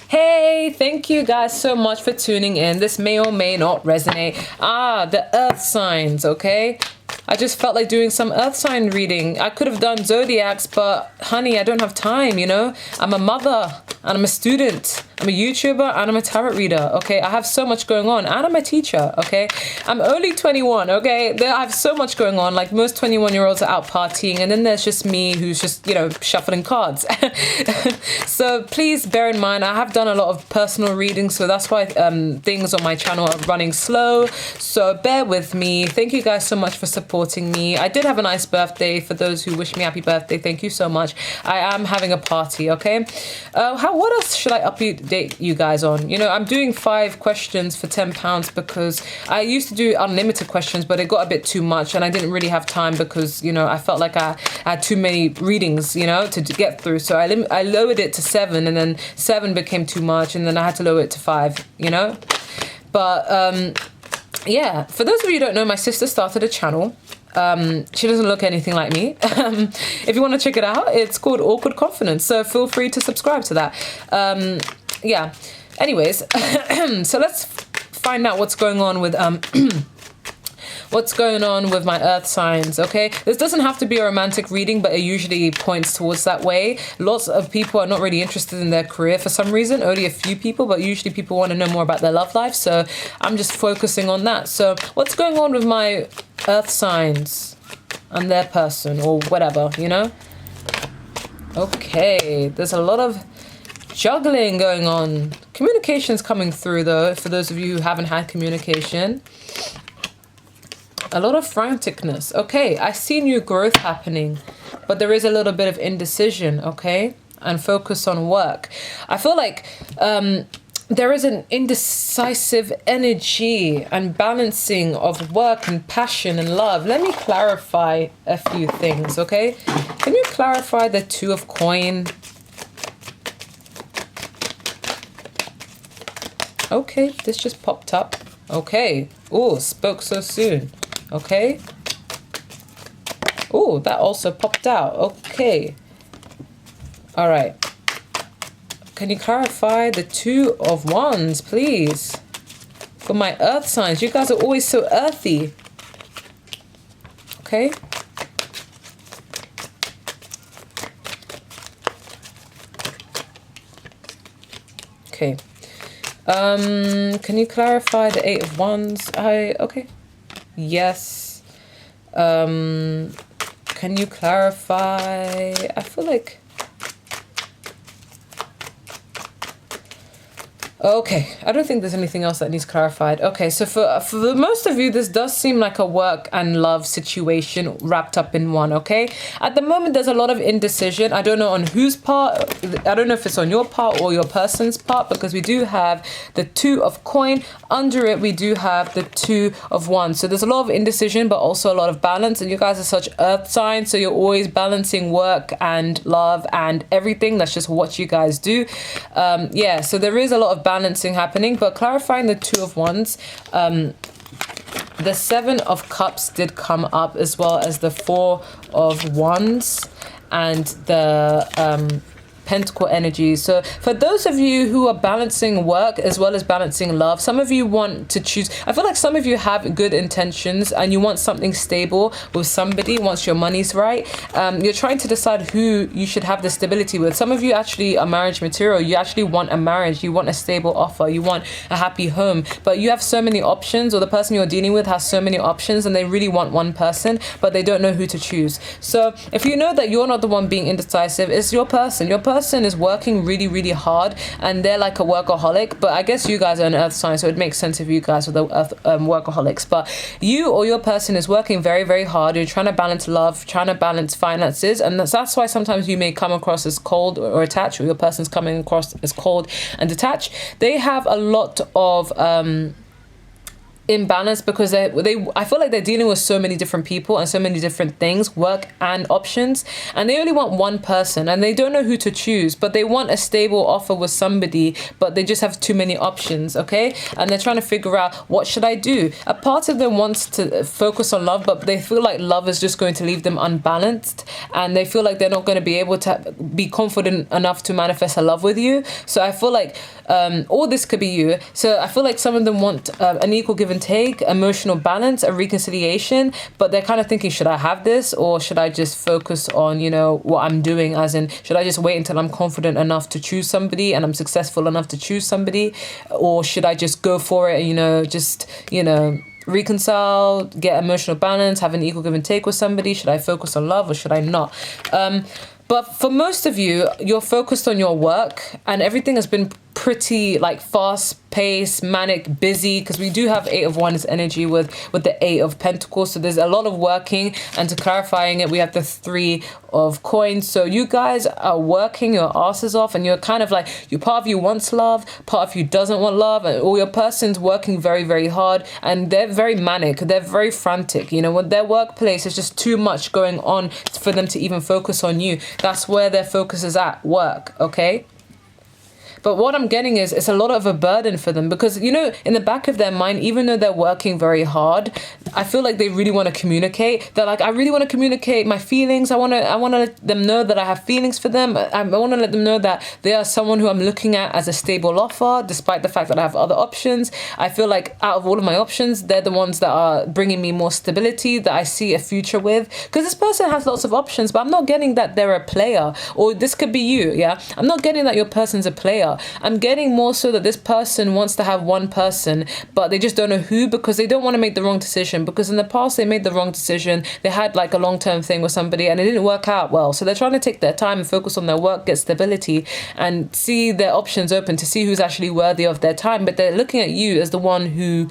Hey, thank you guys so much for tuning in. This may or may not resonate. The earth signs, okay? I just felt like doing some earth sign reading. I could have done zodiacs, but honey, I don't have time, you know? I'm a mother and I'm a student. I'm a YouTuber and I'm a tarot reader, okay? I have so much going on and I'm a teacher, okay? I'm only 21, okay? I have so much going on. Like most 21-year-olds are out partying, and then there's just me who's just, you know, shuffling cards. So please bear in mind, I have done a lot of personal readings, so that's why things on my channel are running slow. So bear with me. Thank you guys so much for supporting me. I did have a nice birthday. For those who wish me happy birthday, thank you so much. I am having a party, okay? What else should I update you guys on? You know, I'm doing 5 questions for £10 because I used to do unlimited questions, but it got a bit too much and I didn't really have time because, you know, I felt like I had too many readings, you know, to get through. So I lowered it to 7, and then 7 became too much, and then I had to lower it to 5, you know? But yeah, for those of you who don't know, my sister started a channel. She doesn't look anything like me. If you want to check it out, it's called Awkward Confidence. So feel free to subscribe to that. Yeah. Anyways, so let's find out what's going on with what's going on with my earth signs, okay? This doesn't have to be a romantic reading, but it usually points towards that way. Lots of people are not really interested in their career for some reason, only a few people, but usually people want to know more about their love life, so I'm just focusing on that. So what's going on with my earth signs and their person, or whatever, you know? Okay, there's a lot of juggling going on. Communication's coming through, though, for those of you who haven't had communication. A lot of franticness. Okay, I see new growth happening, but there is a little bit of indecision, okay? And focus on work. I feel like there is an indecisive energy and balancing of work and passion and love. Let me clarify a few things, okay? Can you clarify the 2 of coin? Okay, this just popped up. Okay. Oh, spoke so soon. Okay. Oh, that also popped out. Okay. All right. Can you clarify the 2 of Wands, please? For my earth signs. You guys are always so earthy. Okay. Okay. Can you clarify the 8 of Wands? Okay. Yes. Can you clarify? I feel like... Okay, I don't think there's anything else that needs clarified. Okay, so for most of you, this does seem like a work and love situation wrapped up in one, okay? At the moment, there's a lot of indecision. I don't know on whose part. I don't know if it's on your part or your person's part, because we do have the 2 of coin. Under it, we do have the 2 of wands. So there's a lot of indecision, but also a lot of balance. And you guys are such earth signs, so you're always balancing work and love and everything. That's just what you guys do. Yeah, so there is a lot of balancing happening, but clarifying the 2 of wands, the 7 of cups did come up, as well as the 4 of wands and the pentacle energy. So for those of you who are balancing work as well as balancing love, some of you want to choose. I feel like some of you have good intentions and you want something stable with somebody once your money's right. You're trying to decide who you should have the stability with. Some of you actually are marriage material. You actually want a marriage. You want a stable offer. You want a happy home, but you have so many options, or the person you're dealing with has so many options, and they really want one person, but they don't know who to choose. So if you know that you're not the one being indecisive, it's your person. Your person is working really, really hard, and they're like a workaholic. But I guess you guys are an earth sign, so it makes sense if you guys are the earth workaholics. But you or your person is working very, very hard. You're trying to balance love, trying to balance finances, and that's why sometimes you may come across as cold or attached, or your person's coming across as cold and detached. They have a lot of imbalance because I feel like they're dealing with so many different people and so many different things, work and options, and they only want one person and they don't know who to choose, but they want a stable offer with somebody, but they just have too many options, okay? And they're trying to figure out, what should I do? A part of them wants to focus on love, but they feel like love is just going to leave them unbalanced, and they feel like they're not going to be able to be confident enough to manifest a love with you. So I feel like or this could be you. So I feel like some of them want an equal give and take, emotional balance, a reconciliation, but they're kind of thinking, should I have this, or should I just focus on, you know, what I'm doing, as in, should I just wait until I'm confident enough to choose somebody and I'm successful enough to choose somebody, or should I just go for it and, you know, just, you know, reconcile, get emotional balance, have an equal give and take with somebody? Should I focus on love or should I not? But for most of you, you're focused on your work and everything has been pretty like fast paced, manic, busy, because we do have 8 of Wands energy with the 8 of Pentacles. So there's a lot of working, and to clarifying it, we have the 3 of Coins. So you guys are working your asses off, and you're kind of like, you part of you wants love, part of you doesn't want love, and all your person's working very, very hard, and they're very manic, they're very frantic. You know, when their workplace is just too much going on for them to even focus on you. That's where their focus is at, work, okay? But what I'm getting is it's a lot of a burden for them, because, you know, in the back of their mind, even though they're working very hard, I feel like they really want to communicate. They're like, I really want to communicate my feelings. I want to let them know that I have feelings for them. I want to let them know that they are someone who I'm looking at as a stable offer, despite the fact that I have other options. I feel like out of all of my options, they're the ones that are bringing me more stability, that I see a future with. Because this person has lots of options, but I'm not getting that they're a player. Or this could be you, yeah? I'm not getting that your person's a player. I'm getting more so that this person wants to have one person, but they just don't know who, because they don't want to make the wrong decision. Because in the past, they made the wrong decision. They had like a long-term thing with somebody and it didn't work out well. So they're trying to take their time and focus on their work, get stability, and see their options open to see who's actually worthy of their time. But they're looking at you as the one who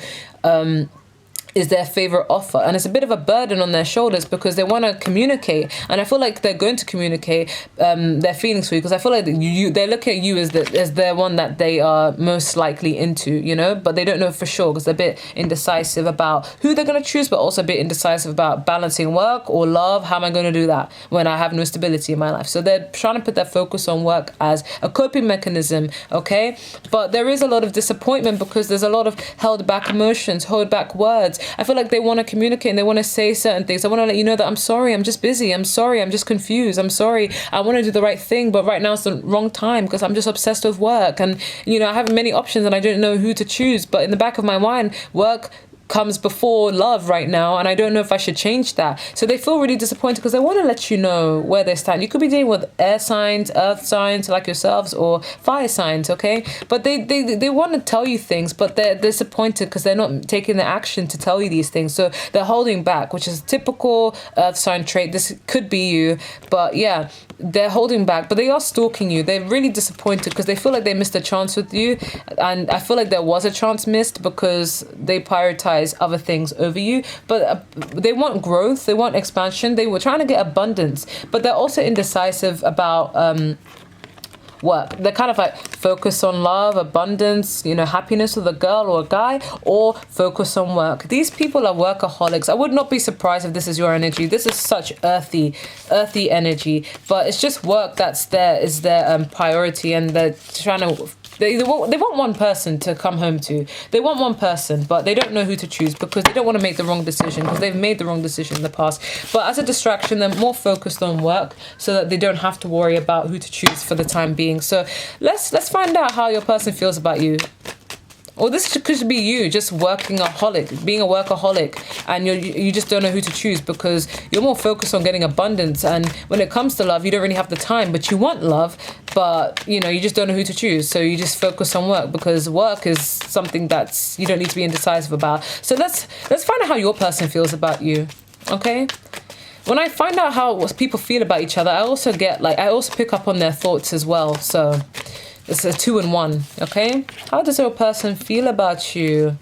is their favorite offer, and it's a bit of a burden on their shoulders because they want to communicate, and I feel like they're going to communicate their feelings for you, because I feel like they're looking at you as their one that they are most likely into, you know, but they don't know for sure because they're a bit indecisive about who they're going to choose, but also a bit indecisive about balancing work or love. How am I going to do that when I have no stability in my life? So they're trying to put their focus on work as a coping mechanism, okay? But there is a lot of disappointment because there's a lot of held back emotions, held back words. I feel like they want to communicate and they want to say certain things. I want to let you know that I'm sorry, I'm just busy. I'm sorry, I'm just confused. I'm sorry, I want to do the right thing, but right now it's the wrong time because I'm just obsessed with work. And, you know, I have many options and I don't know who to choose. But in the back of my mind, work comes before love right now, and I don't know if I should change that. So they feel really disappointed because they want to let you know where they stand. You could be dealing with air signs, earth signs like yourselves, or fire signs, okay? But they want to tell you things, but they're disappointed because they're not taking the action to tell you these things. So they're holding back, which is a typical earth sign trait. This could be you, but yeah, they're holding back, but they are stalking you. They're really disappointed because they feel like they missed a chance with you, and I feel like there was a chance missed because they prioritize other things over you. But they want growth, they want expansion, they were trying to get abundance, but they're also indecisive about work. They're kind of like focus on love, abundance, you know, happiness with a girl or a guy, or focus on work. These people are workaholics. I would not be surprised if this is your energy. This is such earthy energy, but it's just work that's their priority, and they're trying to they want one person to come home to. They want one person, but they don't know who to choose because they don't want to make the wrong decision, because they've made the wrong decision in the past. But as a distraction, they're more focused on work so that they don't have to worry about who to choose for the time being. So let's find out how your person feels about you. Or this could be you just being a workaholic, and you just don't know who to choose because you're more focused on getting abundance. And when it comes to love, you don't really have the time, but you want love, but you know, you just don't know who to choose. So you just focus on work because work is something that's you don't need to be indecisive about. So let's find out how your person feels about you, okay? When I find out how people feel about each other, I also pick up on their thoughts as well. So it's a 2 in 1, okay? How does your person feel about you?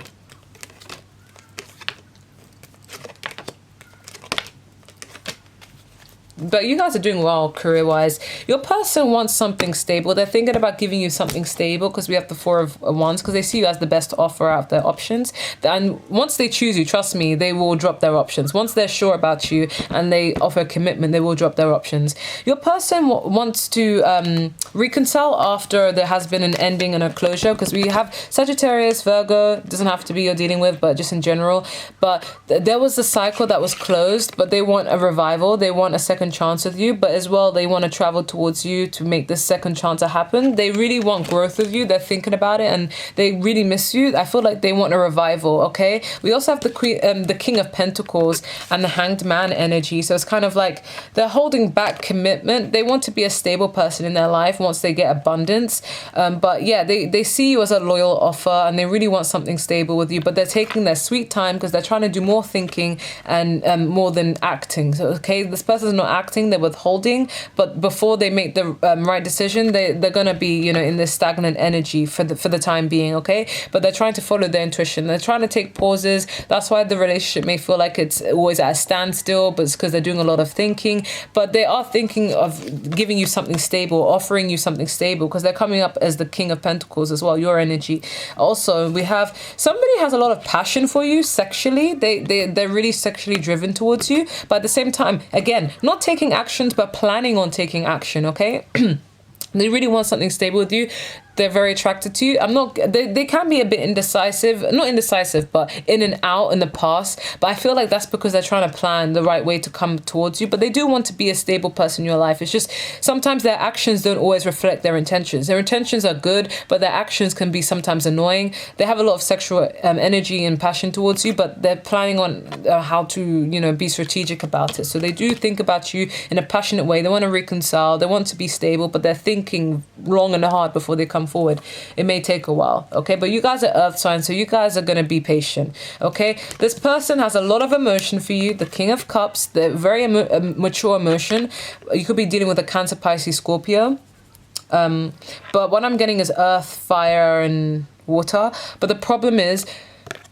but you guys are doing well career-wise. Your person wants something stable. They're thinking about giving you something stable because we have the Four of Wands, because they see you as the best offer out of their options. And once they choose you, trust me, they will drop their options. Once they're sure about you and they offer a commitment, they will drop their options. Your person wants to reconcile after there has been an ending and a closure, because we have Sagittarius, Virgo, doesn't have to be you're dealing with, but just in general. But there was a cycle that was closed, but they want a revival. They want a second chance with you, but as well, they want to travel towards you to make this second chance to happen. They really want growth with you. They're thinking about it and they really miss you. I feel like they want a revival, okay? We also have the King of Pentacles and the Hanged Man energy. So it's kind of like they're holding back commitment. They want to be a stable person in their life once they get abundance. But yeah, they see you as a loyal offer and they really want something stable with you, but they're taking their sweet time because they're trying to do more thinking and more than acting. So, okay, this person's not acting, they're withholding, but before they make the right decision, they're going to be, you know, in this stagnant energy for the time being, okay? But they're trying to follow their intuition. They're trying to take pauses. That's why the relationship may feel like it's always at a standstill, but it's because they're doing a lot of thinking. But they are thinking of giving you something stable, offering you something stable, because they're coming up as the King of Pentacles as well, your energy. Also, we have somebody has a lot of passion for you sexually. They're really sexually driven towards you, but at the same time, again, not taking actions, but planning on taking action, okay? They really want something stable with you. They're very attracted to you. They can be a bit not indecisive, but in and out in the past. But I feel like that's because they're trying to plan the right way to come towards you. But they do want to be a stable person in your life. It's just sometimes their actions don't always reflect their intentions. Their intentions are good, but their actions can be sometimes annoying. They have a lot of sexual energy and passion towards you, but they're planning on how to, you know, be strategic about it. So they do think about you in a passionate way. They want to reconcile. They want to be stable, but they're thinking long and hard before they come forward. It may take a while, okay? But you guys are earth signs, so you guys are going to be patient, okay? This person has a lot of emotion for you. The King of Cups, they're very mature emotion. You could be dealing with a Cancer, Pisces, Scorpio. But what I'm getting is earth, fire, and water. But the problem is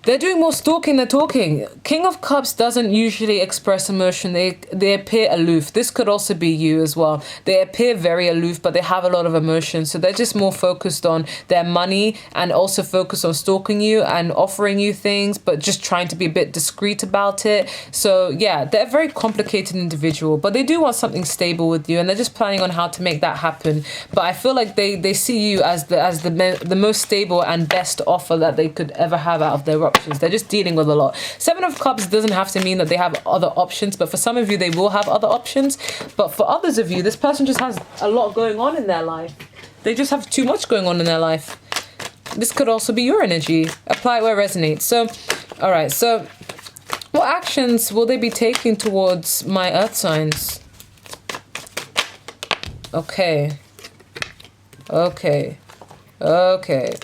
they're doing more stalking than talking. King of Cups doesn't usually express emotion. They appear aloof. This could also be you as well. They appear very aloof, but they have a lot of emotion. So they're just more focused on their money and also focused on stalking you and offering you things, but just trying to be a bit discreet about it. So yeah, they're a very complicated individual, but they do want something stable with you and they're just planning on how to make that happen. But I feel like they see you as the most stable and best offer that they could ever have out of their options. They're just dealing with a lot. Seven of Cups doesn't have to mean that they have other options, but for some of you, they will have other options. But for others of you, this person just has a lot going on in their life. They just have too much going on in their life. This could also be your energy. Apply it where it resonates. So, all right. So, what actions will they be taking towards my earth signs? Okay. Okay. Okay.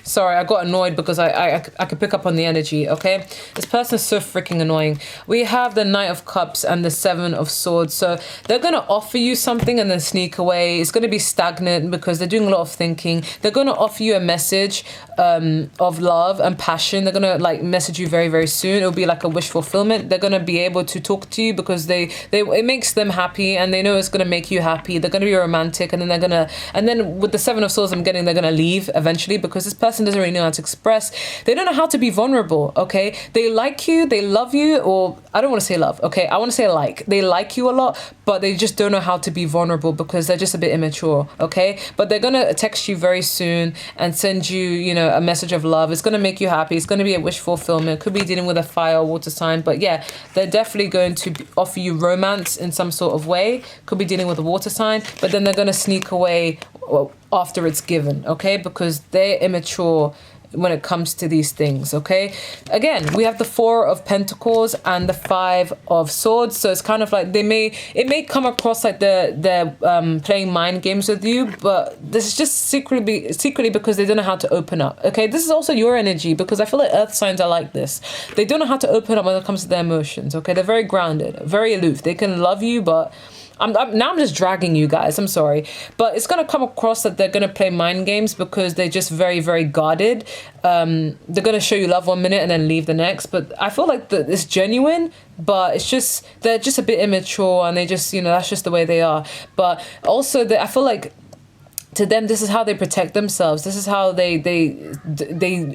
Sorry, I got annoyed because I could pick up on the energy, okay? This person's so freaking annoying. We have the Knight of Cups and the Seven of Swords. So they're going to offer you something and then sneak away. It's going to be stagnant because they're doing a lot of thinking. They're going to offer you a message of love and passion. They're going to like message you very, very soon. It'll be like a wish fulfillment. They're going to be able to talk to you because it makes them happy and they know it's going to make you happy. They're going to be romantic and then with the Seven of Swords I'm getting, they're going to leave eventually because this person doesn't really know how to express. They don't know how to be vulnerable, okay? They like you, they love you, or I don't want to say love, okay? I want to say like. They like you a lot, but they just don't know how to be vulnerable because they're just a bit immature, okay? But they're going to text you very soon and send you, you know, a message of love. It's going to make you happy. It's going to be a wish fulfillment. Could be dealing with a fire or water sign, but yeah, they're definitely going to offer you romance in some sort of way. Could be dealing with a water sign, but then they're going to sneak away after it's given, okay? Because they're immature when it comes to these things, okay? Again, we have the Four of Pentacles and the Five of Swords. So it's kind of like it may come across like they're playing mind games with you, but this is just secretly because they don't know how to open up, okay? This is also your energy because I feel like earth signs are like this. They don't know how to open up when it comes to their emotions, okay? They're very grounded, very aloof. They can love you, but Now I'm just dragging you guys. I'm sorry, but it's gonna come across that they're gonna play mind games because they're just very, very guarded. They're gonna show you love one minute and then leave the next. But I feel like it's genuine, but it's just they're just a bit immature and they just that's just the way they are. But also I feel like, to them, this is how they protect themselves. This is how they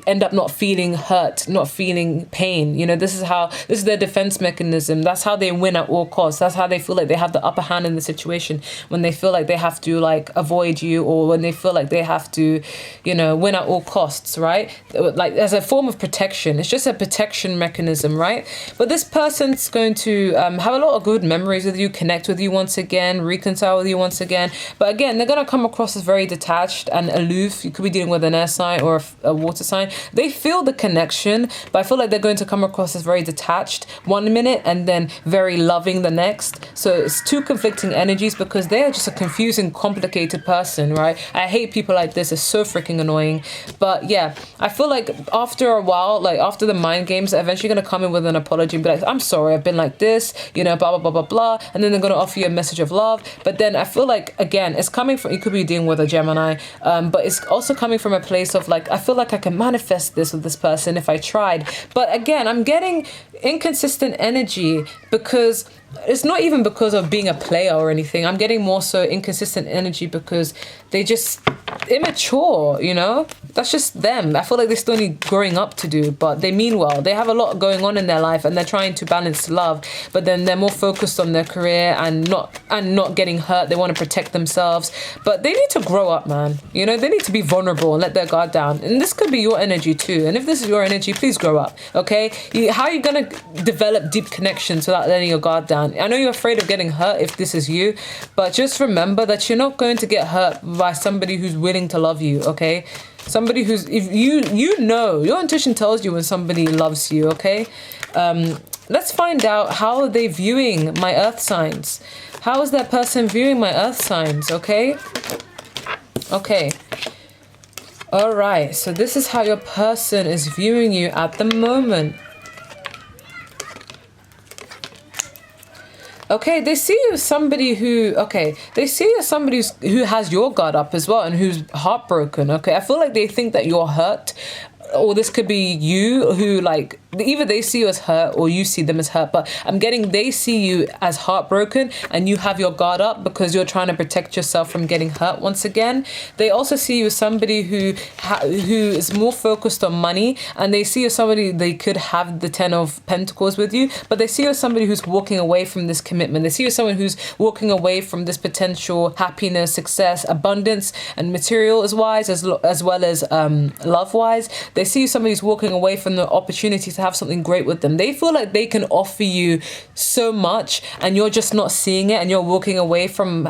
end up not feeling hurt, not feeling pain. This is their defense mechanism. That's how they win at all costs. That's how they feel like they have the upper hand in the situation, when they feel like they have to avoid you, or when they feel like they have to, win at all costs, right? Like as a form of protection. It's just a protection mechanism, right? But this person's going to have a lot of good memories with you, connect with you once again, reconcile with you once again. But again, they're going to come across as very detached and aloof. You could be dealing with an air sign or a water sign. They feel the connection, but I feel like they're going to come across as very detached one minute and then very loving the next. So it's two conflicting energies because they are just a confusing, complicated person, right? I hate people like this. It's so freaking annoying. But yeah, I feel like after a while, like after the mind games, they're eventually going to come in with an apology and be like, I'm sorry, I've been like this, blah, blah, blah, blah, blah. And then they're going to offer you a message of love. But then I feel like, again, it's coming from, you could be dealing with a Gemini, but it's also coming from a place of I feel like I can manifest this with this person if I tried. But again, I'm getting inconsistent energy because it's not even because of being a player or anything. I'm getting more so inconsistent energy because they just immature, that's just them. I feel like they still need growing up to do, but they mean well. They have a lot going on in their life and they're trying to balance love, but then they're more focused on their career and not getting hurt. They want to protect themselves, but they need to grow up, man. They need to be vulnerable and let their guard down. And this could be your energy too. And if this is your energy, please grow up, okay? How are you going to develop deep connections without letting your guard down? I know you're afraid of getting hurt if this is you, but just remember that you're not going to get hurt by somebody who's willing to love you, okay? Somebody who's, if your intuition tells you when somebody loves you, okay? Let's find out how are they viewing my earth signs. How is that person viewing my earth signs, okay? Okay. All right, so this is how your person is viewing you at the moment. Okay, they see you as somebody who, they see you as somebody who has your guard up as well and who's heartbroken, okay? I feel like they think that you're hurt, or this could be you who either they see you as hurt or you see them as hurt, but I'm getting they see you as heartbroken and you have your guard up because you're trying to protect yourself from getting hurt once again. They also see you as somebody who is more focused on money, and they see you as somebody, they could have the 10 of Pentacles with you, but they see you as somebody who's walking away from this commitment. They see you as someone who's walking away from this potential happiness, success, abundance, and material as well as love wise. They see you as somebody who's walking away from the opportunity to have something great with them. They feel like they can offer you so much and you're just not seeing it, and you're walking away from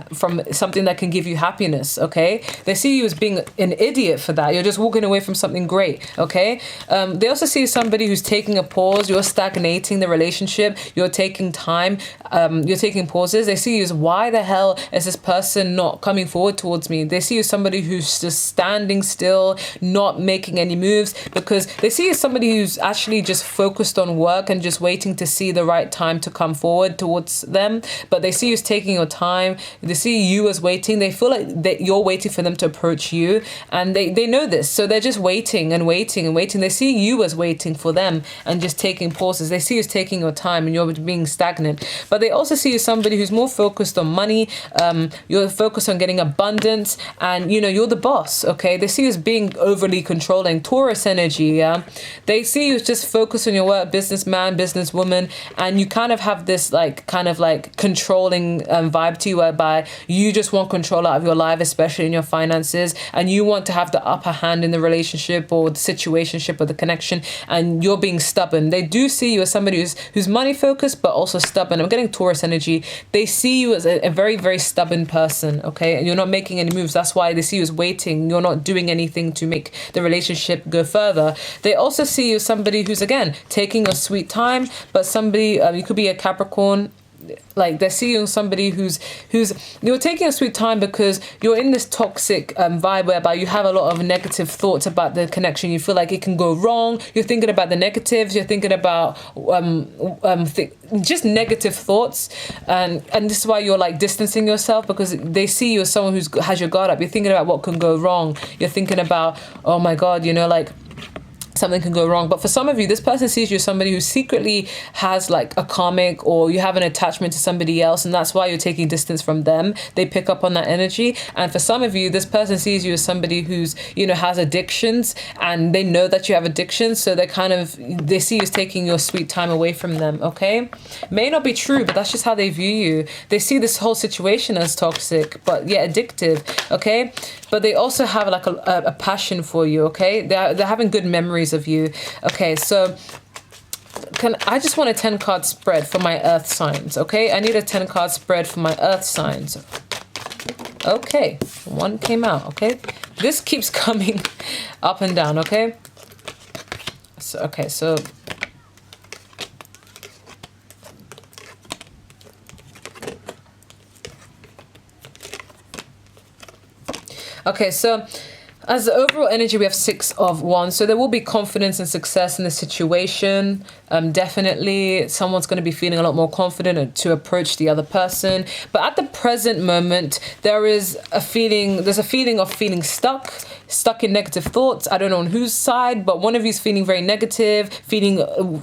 something that can give you happiness, okay? They see you as being an idiot for that. You're just walking away from something great, okay? They also see somebody who's taking a pause. You're stagnating the relationship. You're taking time. You're taking pauses. They see you as, why the hell is this person not coming forward towards me? They see you as somebody who's just standing still, not making any moves, because they see you as somebody who's actually just focused on work and just waiting to see the right time to come forward towards them. But they see you as taking your time. They see you as waiting. They feel like that you're waiting for them to approach you, and they know this, so they're just waiting and waiting and waiting. They see you as waiting for them and just taking pauses. They see you as taking your time and you're being stagnant. But they also see you as somebody who's more focused on money. You're focused on getting abundance, and you're the boss, okay? They see you as being overly controlling. Taurus energy, yeah? They see you as just focused on your work, businessman, businesswoman, and you kind of have this controlling vibe to you, whereby you just want control out of your life, especially in your finances, and you want to have the upper hand in the relationship or the situationship or the connection, and you're being stubborn. They do see you as somebody who's money focused but also stubborn. I'm getting Taurus energy. They see you as a very, very stubborn person, okay? And you're not making any moves. That's why they see you as waiting. You're not doing anything to make the relationship go further. They also see you as somebody who's, again, taking a sweet time, but somebody, you could be a Capricorn, like they're seeing somebody who's you're taking a sweet time because you're in this toxic vibe whereby you have a lot of negative thoughts about the connection. You feel like it can go wrong. You're thinking about the negatives. You're thinking about just negative thoughts, and this is why you're like distancing yourself, because they see you as someone who has your guard up. You're thinking about what can go wrong. You're thinking about, oh my God, you know, like something can go wrong. But for some of you, this person sees you as somebody who secretly has like a karmic, or you have an attachment to somebody else, and that's why you're taking distance from them. They pick up on that energy. And for some of you, this person sees you as somebody who's, you know, has addictions, and they know that you have addictions, so they see you as taking your sweet time away from them. Okay, may not be true, but that's just how they view you. They see this whole situation as toxic, but yeah, addictive. Okay, but they also have like a passion for you. Okay, they're having good memories of you. Okay, so I just want a 10 card spread for my earth signs. Okay, I need a 10 card spread for my earth signs. Okay, one came out. Okay, this keeps coming up and down. Okay, so so as the overall energy, we have 6 of Wands. So there will be confidence and success in the situation. Definitely someone's going to be feeling a lot more confident to approach the other person. But at the present moment, there's a feeling of feeling stuck in negative thoughts. I don't know on whose side, but one of you is feeling very negative,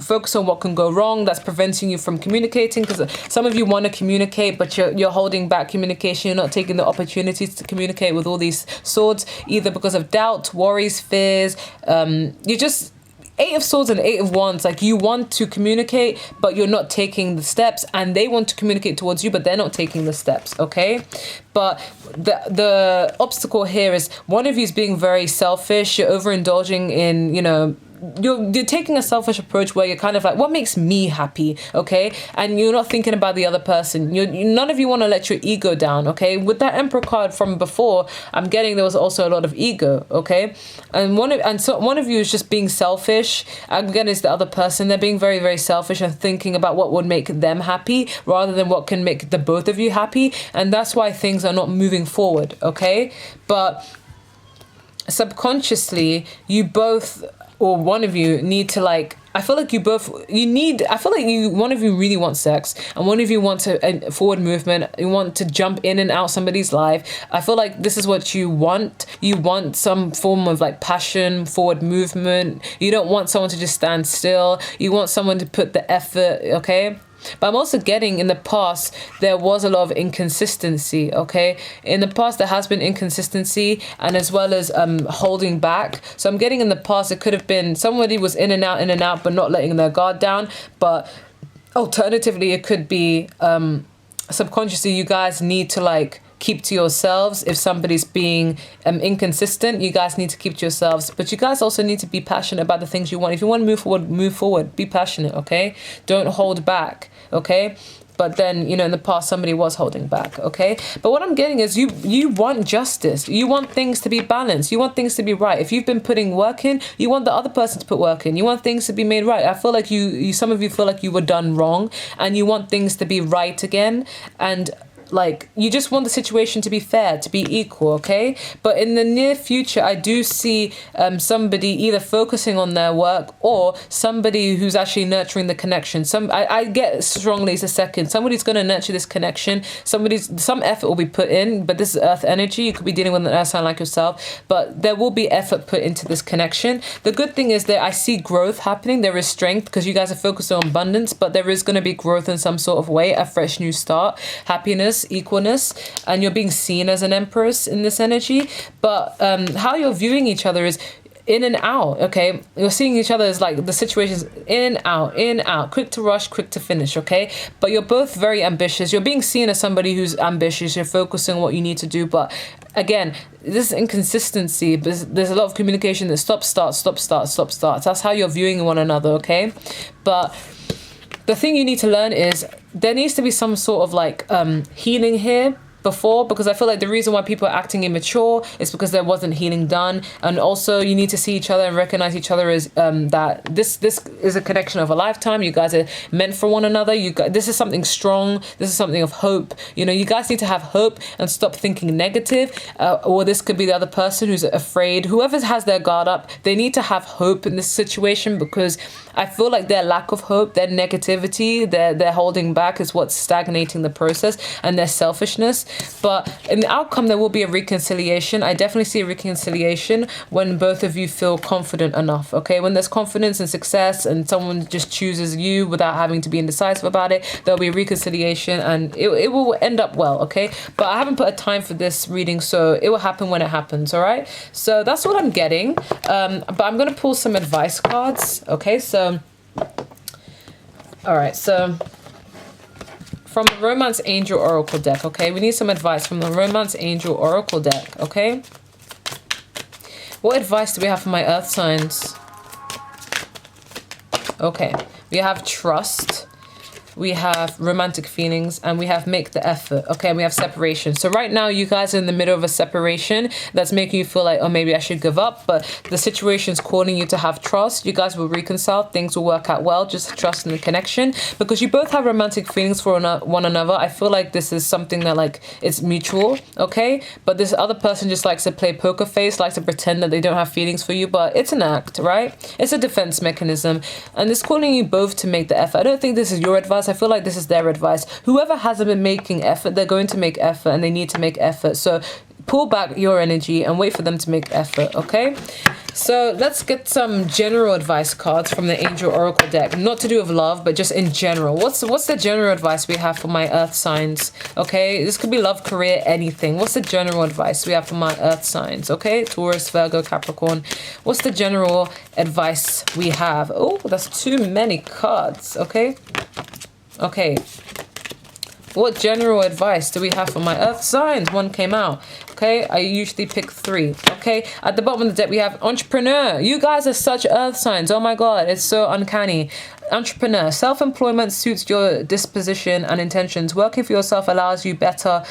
focused on what can go wrong. That's preventing you from communicating, because some of you want to communicate, but you're holding back communication. You're not taking the opportunities to communicate with all these swords, either because of doubt, worries, fears. You just 8 of Swords and 8 of Wands, like you want to communicate, but you're not taking the steps, and they want to communicate towards you, but they're not taking the steps, okay? But the obstacle here is one of you is being very selfish. You're overindulging in, you know, you're taking a selfish approach where you're kind of like, what makes me happy, okay? And you're not thinking about the other person. None of you want to let your ego down, okay? With that Emperor card from before, I'm getting there was also a lot of ego, okay? And one of you is just being selfish. Again, it's the other person. They're being very, very selfish and thinking about what would make them happy rather than what can make the both of you happy. And that's why things are not moving forward, okay? But subconsciously, you both, or one of you, need to like, I feel like one of you really wants sex, and one of you wants a forward movement. You want to jump in and out somebody's life. I feel like this is what you want. You want some form of like passion, forward movement. You don't want someone to just stand still. You want someone to put the effort, okay? But I'm also getting in the past, there was a lot of inconsistency, okay? In the past, there has been inconsistency, and as well as holding back. So I'm getting in the past, it could have been somebody was in and out, but not letting their guard down. But alternatively, it could be subconsciously, you guys need to like keep to yourselves. If somebody's being inconsistent, you guys need to keep to yourselves. But you guys also need to be passionate about the things you want. If you want to move forward, be passionate, okay? Don't hold back, okay? But then, you know, in the past, somebody was holding back, okay? But what I'm getting is you want justice. You want things to be balanced. You want things to be right. If you've been putting work in, you want the other person to put work in. You want things to be made right. I feel like some of you feel like you were done wrong, and you want things to be right again. And like, you just want the situation to be fair, to be equal, okay? But in the near future, I do see somebody either focusing on their work, or somebody who's actually nurturing the connection. I get strongly it's a second. Somebody's going to nurture this connection. Some effort will be put in, but this is earth energy. You could be dealing with an earth sign like yourself, but there will be effort put into this connection. The good thing is that I see growth happening. There is strength, because you guys are focused on abundance, but there is going to be growth in some sort of way, a fresh new start, happiness, equalness, and you're being seen as an empress in this energy. But how you're viewing each other is in and out, okay? You're seeing each other as like the situation's in, out, quick to rush, quick to finish, okay? But you're both very ambitious. You're being seen as somebody who's ambitious. You're focusing on what you need to do. But again, this inconsistency, there's a lot of communication that stop, start. That's how you're viewing one another, okay? But the thing you need to learn is there needs to be some sort of like healing here. before, because I feel like the reason why people are acting immature is because there wasn't healing done. And also you need to see each other and recognize each other as that this is a connection of a lifetime. You guys are meant for one another. This is something strong. This is something of hope. You know, you guys need to have hope and stop thinking negative. Or this could be the other person who's afraid. Whoever has their guard up, they need to have hope in this situation, because I feel like their lack of hope, their negativity, their holding back is what's stagnating the process, and their selfishness. But in the outcome, there will be a reconciliation. I definitely see a reconciliation when both of you feel confident enough, okay? When there's confidence and success and someone just chooses you without having to be indecisive about it, there'll be a reconciliation, and it will end up well, okay? But I haven't put a time for this reading, so it will happen when it happens, all right? So that's what I'm getting. But I'm going to pull some advice cards, okay? So, all right, so from the Romance Angel Oracle deck, okay? We need some advice from the Romance Angel Oracle deck, okay? What advice do we have for my earth signs? Okay, we have trust, we have romantic feelings, and we have make the effort, okay? And we have separation. So right now you guys are in the middle of a separation that's making you feel like, oh, maybe I should give up, but the situation's calling you to have trust. You guys will reconcile, things will work out well. Just trust in the connection, because you both have romantic feelings for one another. I feel like this is something that, like, it's mutual, okay? But this other person just likes to play poker face, likes to pretend that they don't have feelings for you, but it's an act, right? It's a defense mechanism, and it's calling you both to make the effort. I don't think this is your advice. I feel like this is their advice. Whoever hasn't been making effort, they're going to make effort, and they need to make effort. So pull back your energy and wait for them to make effort, okay? So let's get some general advice cards from the Angel Oracle deck. Not to do with love, but just in general. What's the general advice we have for my earth signs, okay? This could be love, career, anything. What's the general advice we have for my earth signs, okay? Taurus, Virgo, Capricorn. What's the general advice we have? Oh, that's too many cards, okay? Okay, what general advice do we have for my earth signs? One came out. Okay, I usually pick 3. Okay, at the bottom of the deck we have entrepreneur. You guys are such earth signs. Oh my god, it's so uncanny. Entrepreneur. Self-employment suits your disposition and intentions. Working for yourself allows you better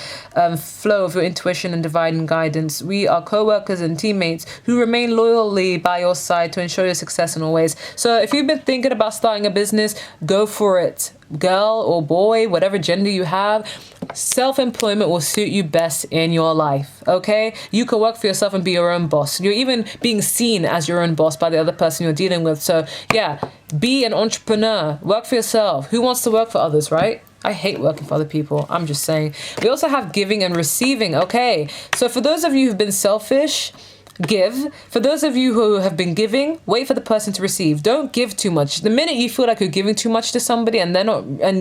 flow of your intuition and divine guidance. We are co-workers and teammates who remain loyally by your side to ensure your success in all ways. So if you've been thinking about starting a business, go for it. Girl or boy, whatever gender you have, self-employment will suit you best in your life, okay? You can work for yourself and be your own boss. You're even being seen as your own boss by the other person you're dealing with. So yeah, be an entrepreneur, work for yourself. Who wants to work for others, right? I hate working for other people. I'm just saying. We also have giving and receiving, okay? So for those of you who've been selfish, give. For those of you who have been giving, wait for the person to receive. Don't give too much. The minute you feel like you're giving too much to somebody and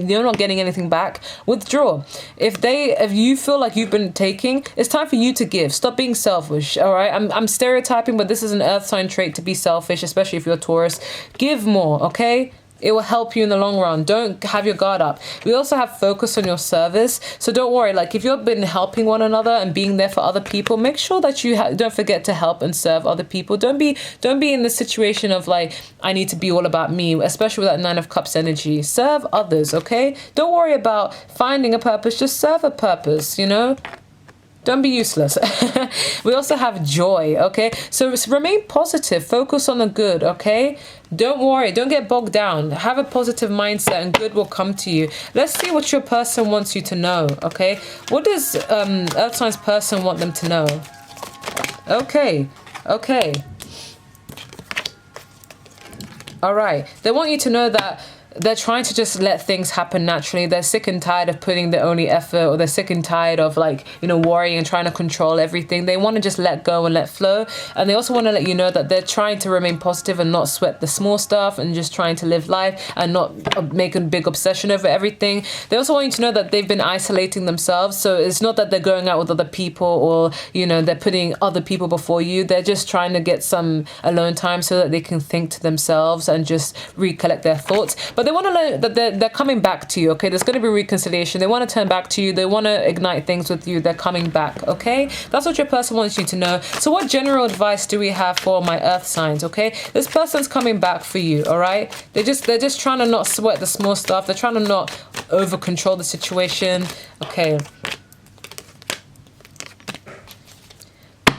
you're not getting anything back, withdraw. If you feel like you've been taking, it's time for you to give. Stop being selfish. All right. I'm stereotyping, but this is an earth sign trait to be selfish, especially if you're Taurus. Give more. Okay. It will help you in the long run. Don't have your guard up. We also have focus on your service. So don't worry. Like if you've been helping one another and being there for other people, make sure that you don't forget to help and serve other people. Don't be in the situation of like, I need to be all about me, especially with that 9 of Cups energy. Serve others, okay? Don't worry about finding a purpose. Just serve a purpose, you know? Don't be useless. We also have joy, okay? So remain positive. Focus on the good, okay? Don't worry. Don't get bogged down. Have a positive mindset and good will come to you. Let's see what your person wants you to know, okay? What does Earth Signs person want them to know? Okay. All right. They want you to know that they're trying to just let things happen naturally. They're sick and tired of putting their only effort, or they're sick and tired of worrying and trying to control everything. They want to just let go and let flow. And they also want to let you know that they're trying to remain positive and not sweat the small stuff and just trying to live life and not make a big obsession over everything. They also want you to know that they've been isolating themselves. So it's not that they're going out with other people or, they're putting other people before you. They're just trying to get some alone time so that they can think to themselves and just recollect their thoughts. But they want to learn that they're coming back to you, okay? There's going to be reconciliation. They want to turn back to you. They want to ignite things with you. They're coming back, okay? That's what your person wants you to know. So what general advice do we have for my earth signs, okay? This person's coming back for you, all right? They're just trying to not sweat the small stuff. They're trying to not over control the situation, okay?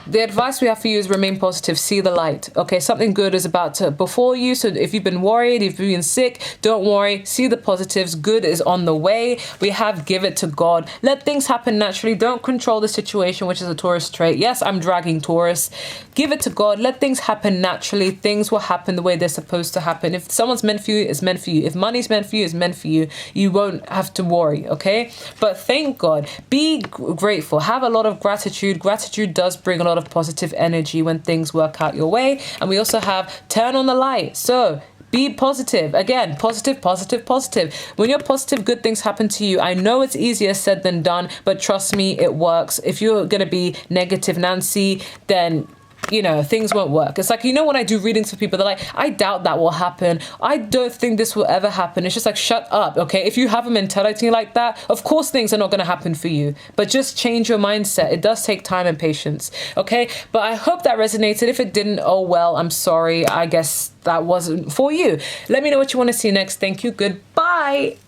The advice we have for you is remain positive, see the light. Okay, something good is about to befall you. So if you've been worried, if you've been sick, don't worry, see the positives. Good is on the way. We have give it to God. Let things happen naturally. Don't control the situation, which is a Taurus trait. Yes, I'm dragging Taurus. Give it to God. Let things happen naturally. Things will happen the way they're supposed to happen. If someone's meant for you, it's meant for you. If money's meant for you, it's meant for you. You won't have to worry, okay? But thank God. Be grateful. Have a lot of gratitude. Gratitude does bring a lot of positive energy when things work out your way. And we also have turn on the light. So be positive. Again, positive, positive, positive. When you're positive, good things happen to you. I know it's easier said than done, but trust me, it works. If you're going to be negative Nancy, then you know, things won't work. It's like, you know, when I do readings for people, they're like, I doubt that will happen. I don't think this will ever happen. It's just like, shut up, okay? If you have a mentality like that, of course things are not going to happen for you. But just change your mindset. It does take time and patience, okay? But I hope that resonated. If it didn't, oh well, I'm sorry. I guess that wasn't for you. Let me know what you want to see next. Thank you. Goodbye.